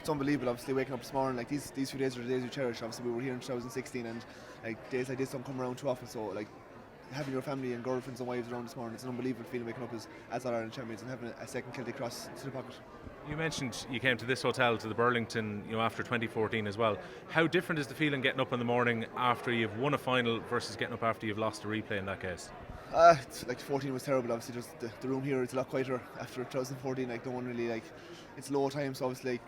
It's unbelievable, obviously, waking up this morning. Like, these few days are the days we cherish. Obviously, we were here in 2016, and like days like this don't come around too often. So, like, having your family and girlfriends and wives around this morning, it's an unbelievable feeling waking up as All-Ireland champions and having a second Celtic cross to the pocket. You mentioned you came to this hotel, to the Burlington, after 2014 as well. How different is the feeling getting up in the morning after you've won a final versus getting up after you've lost a replay in that case? It's like 14 was terrible. Obviously, just the room here is a lot quieter after 2014. Like, no one really, like, it's low time, so obviously, like,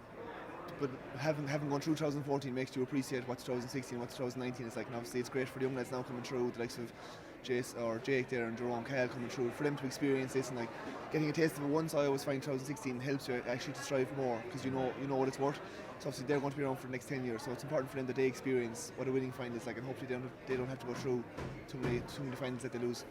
but having gone through 2014 makes you appreciate what 2016, what 2019 is like. And obviously, it's great for the young lads now coming through, the likes of Jake there and Jerome Kyle coming through, for them to experience this, and like getting a taste of it once. I always find 2016 helps you actually to strive more, because you know what it's worth. So obviously they're going to be around for the next 10 years, so it's important for them that they experience what a winning final is like, and hopefully they don't have to go through too many finals that they lose.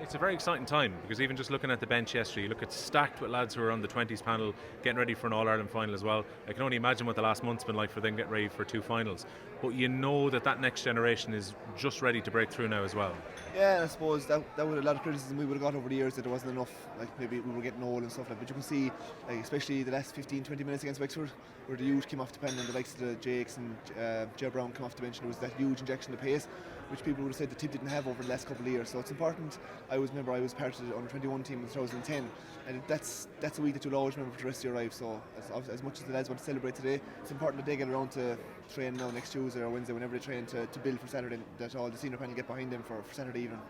It's a very exciting time, because even just looking at the bench yesterday, you look at stacked with lads who are on the 20s panel getting ready for an All-Ireland final as well. I can only imagine what the last month's been like for them getting ready for 2 finals. But you know that next generation is just ready to break through now as well. Yeah, and I suppose that would a lot of criticism we would have got over the years, that there wasn't enough, like maybe we were getting old and stuff like that. But you can see, like, especially the last 15-20 minutes against Wexford, where the youth came off the pen and the likes of the Jakes and Ger Brown came off the bench, and there was that huge injection of pace, which people would have said the Tipp didn't have over the last couple of years. So it's important. I was part of the under-21 team in 2010, and that's a week that you'll always remember for the rest of your life. So as much as the lads want to celebrate today, it's important that they get around to train now next Tuesday or Wednesday, whenever they train, to build for Saturday, that all the senior panel get behind them for Saturday evening.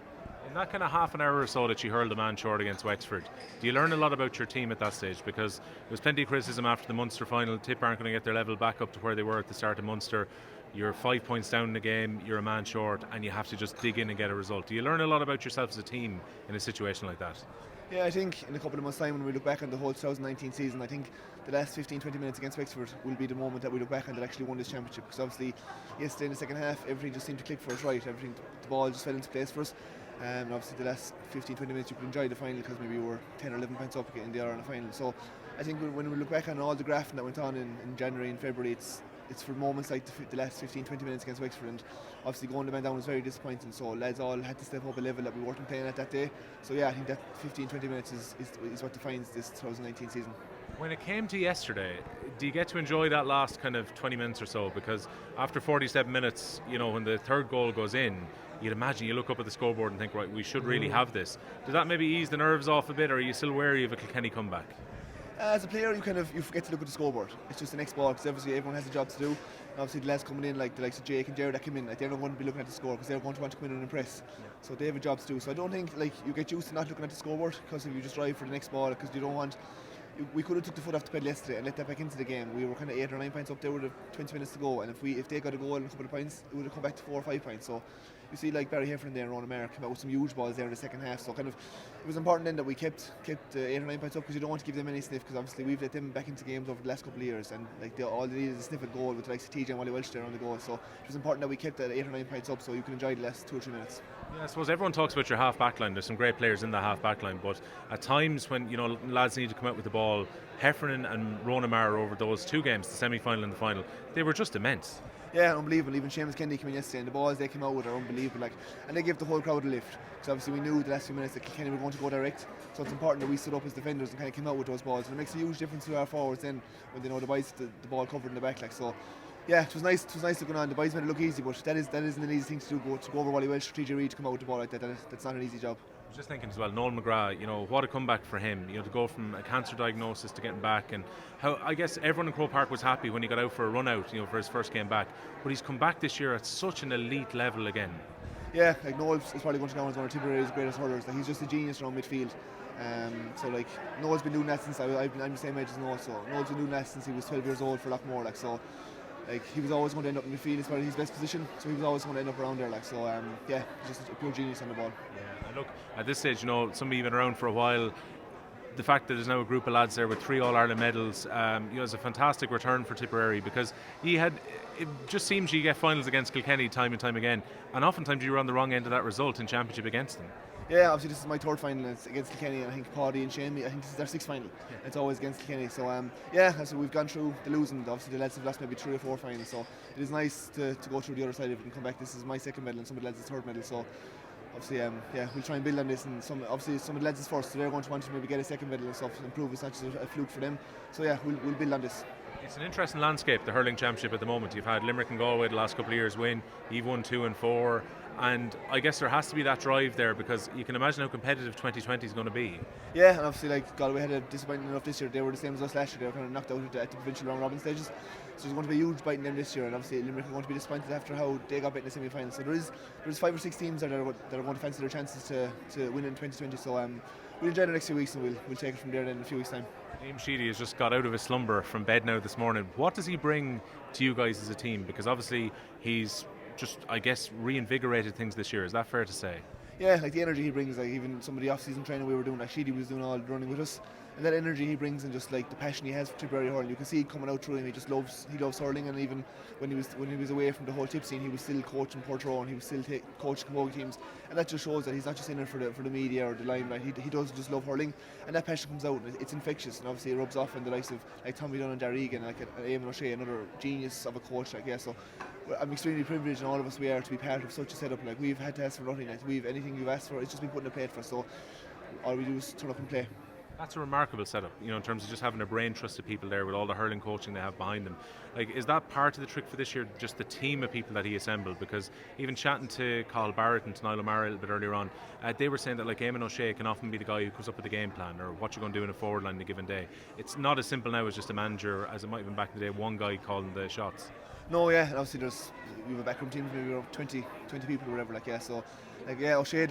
In that kind of half an hour or so that you hurled a man short against Wexford, do you learn a lot about your team at that stage? Because there was plenty of criticism after the Munster final. Tipp aren't going to get their level back up to where they were at the start of Munster. You're 5 points down in the game, you're a man short, and you have to just dig in and get a result. Do you learn a lot about yourself as a team in a situation like that? Yeah, I think in a couple of months' time, when we look back on the whole 2019 season, I think the last 15-20 minutes against Wexford will be the moment that we look back on that actually won this championship. Because obviously, yesterday in the second half, everything just seemed to click for us right. The ball just fell into place for us. And obviously, the last 15-20 minutes, you could enjoy the final because maybe we were 10 or 11 points up in the All-Ireland final. So I think when we look back on all the graphing that went on in January and February, it's for moments like the last 15-20 minutes against Wexford, and obviously going the man down was very disappointing, so lads all had to step up a level that we weren't playing at that day. So yeah, I think that 15-20 minutes is what defines this 2019 season. When it came to yesterday, do you get to enjoy that last kind of 20 minutes or so? Because after 47 minutes, when the third goal goes in, you'd imagine you look up at the scoreboard and think, right, we should really have this. Does that maybe ease the nerves off a bit, or are you still wary of a Kilkenny comeback? As a player, you forget to look at the scoreboard. It's just the next ball, because obviously everyone has a job to do. And obviously the lads coming in, like the likes of Jake and Jared that come in, like, they're not going to be looking at the score, because they're going to want to come in and impress. So they have a job to do. So I don't think you get used to not looking at the scoreboard, because if you just drive for the next ball, because you don't want. We could have took the foot off the pedal yesterday and let that back into the game. We were kind of 8 or 9 points up there with 20 minutes to go, and if they got a goal and a couple of points, it would have come back to 4 or 5 points. So you see, like Barry Heffernan there and Ron O'Meara came out with some huge balls there in the second half. So kind of it was important then that we kept 8 or 9 points up, because you don't want to give them any sniff, because obviously we've let them back into games over the last couple of years, and like all they needed is a sniff at goal with the likes of TJ and Wally Welsh there on the goal. So it was important that we kept that 8 or 9 points up, so you can enjoy the last 2 or 3 minutes. Yeah, I suppose everyone talks about your half back line. There's some great players in the half back line, but at times when lads need to come out with the ball, Heffernan and Ron O'Meara over those 2 games, the semi-final and the final, they were just immense. Yeah, unbelievable. Even Seamus Kennedy came in yesterday, and the balls they came out with are unbelievable. And they gave the whole crowd a lift. So obviously we knew the last few minutes that Kilkenny were going to go direct. So it's important that we stood up as defenders and kind of came out with those balls. And it makes a huge difference to our forwards then when they know the ball covered in the back. So yeah, it was nice. It was nice looking on. The boys made it look easy, but that isn't an easy thing to do. To go over Wally Welsh or TJ Reid to come out with the ball like that. That's not an easy job. I was just thinking as well, Noel McGrath, what a comeback for him, to go from a cancer diagnosis to getting back, and how I guess everyone in Croke Park was happy when he got out for a run out, for his first game back, but he's come back this year at such an elite level again. Yeah, like Noel is probably going to go down as one of Tipperary's greatest hurlers. Like, he's just a genius around midfield. So like Noel's been doing that since I'm the same age as Noel, so Noel's been doing that since he was 12 years old for Lockmore, so he was always going to end up in midfield. It's probably his best position, so he was always going to end up around there. He's just a pure genius on the ball. Yeah, and look, at this stage, somebody been around for a while. The fact that there's now a group of lads there with 3 All-Ireland medals, is a fantastic return for Tipperary, because it just seems you get finals against Kilkenny time and time again, and oftentimes you were on the wrong end of that result in championship against them. Yeah, obviously this is my 3rd final, it's against Kilkenny, and I think Paddy and Shane, I think this is their 6th final. Yeah. It's always against Kilkenny, so so we've gone through the losing. Obviously the lads have lost maybe 3 or 4 finals, so it is nice to go through the other side of it and come back. This is my 2nd medal and some of the lads' 3rd medal, so obviously we'll try and build on this, and some of the lads is first, so they're going to want to maybe get a 2nd medal and stuff, improve. It's not just a fluke for them, so yeah, we'll build on this. It's an interesting landscape, the hurling championship at the moment. You've had Limerick and Galway the last couple of years win. You've won 2 and 4, and I guess there has to be that drive there because you can imagine how competitive 2020 is going to be. Yeah, and obviously like Galway had a disappointing enough this year. They were the same as us last year. They were kind of knocked out at the provincial round robin stages. So there's going to be a huge bite in them this year, and obviously Limerick are going to be disappointed after how they got beat in the semi-final. So there's 5 or 6 teams that are going to fancy their chances to win in 2020. So we'll enjoy the next few weeks, and we'll take it from there then in a few weeks' time. Liam Sheedy has just got out of his slumber from bed now this morning. What does he bring to you guys as a team? Because obviously he's just, I guess, reinvigorated things this year. Is that fair to say? Yeah, like the energy he brings, like even some of the off-season training we were doing, like Sheedy was doing all the running with us, and that energy he brings and just like the passion he has for Tipperary hurling, you can see it coming out through him. He loves hurling, and even when he was away from the whole Tipp scene, he was still coaching Portruane, and he was still coaching camogie teams, and that just shows that he's not just in it for the media or the limelight. He does just love hurling, and that passion comes out. And it's infectious, and obviously it rubs off on the likes of like Tommy Dunn and Darragh Egan, like Eamon O'Shea, another genius of a coach. Like so. I'm extremely privileged, and all of us we are, to be part of such a setup. Like we've had to ask for nothing. Like anything you've asked for, it's just been put in a plate for us. So all we do is turn up and play. That's a remarkable setup, in terms of just having a brain trust of people there with all the hurling coaching they have behind them. Like, is that part of the trick for this year, just the team of people that he assembled? Because even chatting to Carl Barrett and to Niall O'Mara a little bit earlier on, they were saying that like Eamon O'Shea can often be the guy who comes up with the game plan or what you're going to do in a forward line on a given day. It's not as simple now as just a manager, as it might have been back in the day, one guy calling the shots. No, yeah, and obviously we have a backroom team, maybe around 20 people or whatever, O'Shea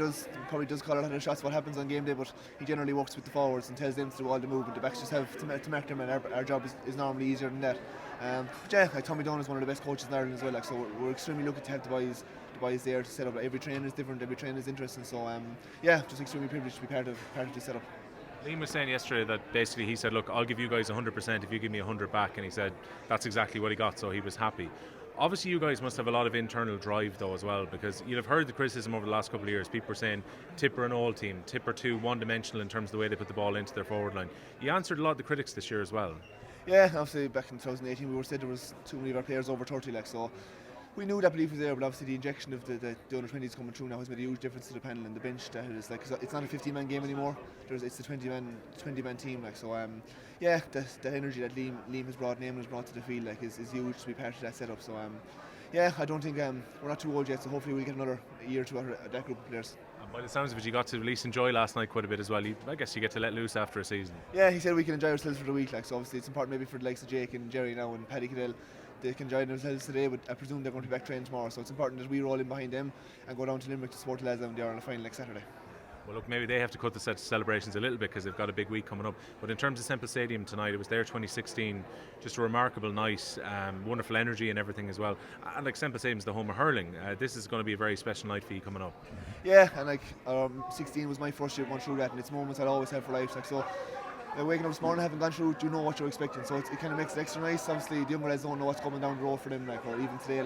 probably does call a lot of shots what happens on game day, but he generally works with the forwards and tells them to do all the movement. The backs just have to mark them, and our job is normally easier than that. But yeah, like Tommy Dunn is one of the best coaches in Ireland as well, so we're extremely lucky to have the boys there to set up. Every trainer is different, every trainer is interesting, so just extremely privileged to be part of this setup. Liam was saying yesterday that basically he said, look, I'll give you guys 100% if you give me 100 back, and he said that's exactly what he got, so he was happy. Obviously you guys must have a lot of internal drive though as well, because you'll have heard the criticism over the last couple of years. People were saying Tipp are an old team, Tipp are too one-dimensional in terms of the way they put the ball into their forward line. You answered a lot of the critics this year as well. Yeah, obviously back in 2018 we were said there was too many of our players over 30, so we knew that belief was there, but obviously the injection of the under-20s coming through now has made a huge difference to the panel and the bench. That is like, it's not a 15-man game anymore. It's a 20-man team. That energy that Liam has brought, Eamon has brought to the field, is huge to be part of that setup. So I don't think we're not too old yet. So hopefully we'll get another year or two out of that group of players. By the sounds of it, you got to at least enjoy last night quite a bit as well. I guess you get to let loose after a season. Yeah, he said we can enjoy ourselves for the week. So obviously it's important maybe for the likes of Jake and Jerry now and Paddy Cadell. They can enjoy themselves today, but I presume they're going to be back training tomorrow. So it's important that we roll in behind them and go down to Limerick to support the lads down there on the final next Saturday. Well, look, maybe they have to cut the celebrations a little bit because they've got a big week coming up. But in terms of Semple Stadium tonight, it was their 2016, just a remarkable night, wonderful energy and everything as well. And like Semple Stadium's the home of hurling. This is going to be a very special night for you coming up. Yeah, and 16 was my first year going through that, and it's moments I'll always have for life. Waking up this morning, having gone through, you know what you're expecting, so it kind of makes it extra nice. Obviously, the younger guys don't know what's coming down the road for them, or even today.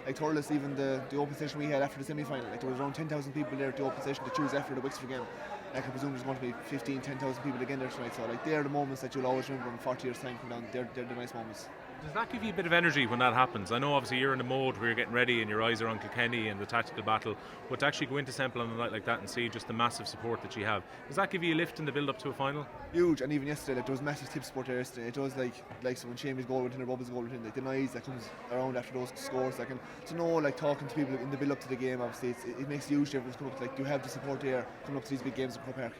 Thurles, even the open session we had after the semi-final, there was around 10,000 people there at the open session to choose after the Wexford game. I presume there's going to be 10,000 people again there tonight. So they're the moments that you'll always remember in 40 years' time. Come down, they're the nice moments. Does that give you a bit of energy when that happens? I know obviously you're in a mode where you're getting ready and your eyes are on Kilkenny and the tactical battle, but to actually go into Semple on a night like that and see just the massive support that you have, does that give you a lift in the build up to a final? Huge, and even yesterday there was massive Tipp support there yesterday. It was like when Shamey's goal went in or Bubba's goal went in, the noise that comes around after those scores, and to know talking to people in the build up to the game, obviously it makes a huge difference. You have the support there coming up to these big games in Croke Park.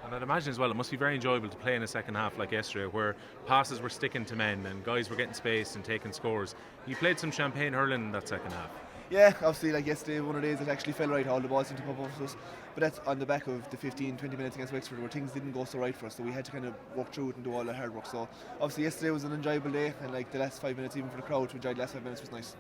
And I'd imagine as well it must be very enjoyable to play in a second half like yesterday where passes were sticking to men and guys were getting space and taking scores. You played some champagne hurling in that second half. Yeah, obviously yesterday, one of the days it actually fell right, all the balls seemed to pop off us, but that's on the back of the 15-20 minutes against Wexford where things didn't go so right for us, so we had to kind of work through it and do all the hard work. So obviously yesterday was an enjoyable day, and the last 5 minutes, even for the crowd to enjoy the last 5 minutes, was nice.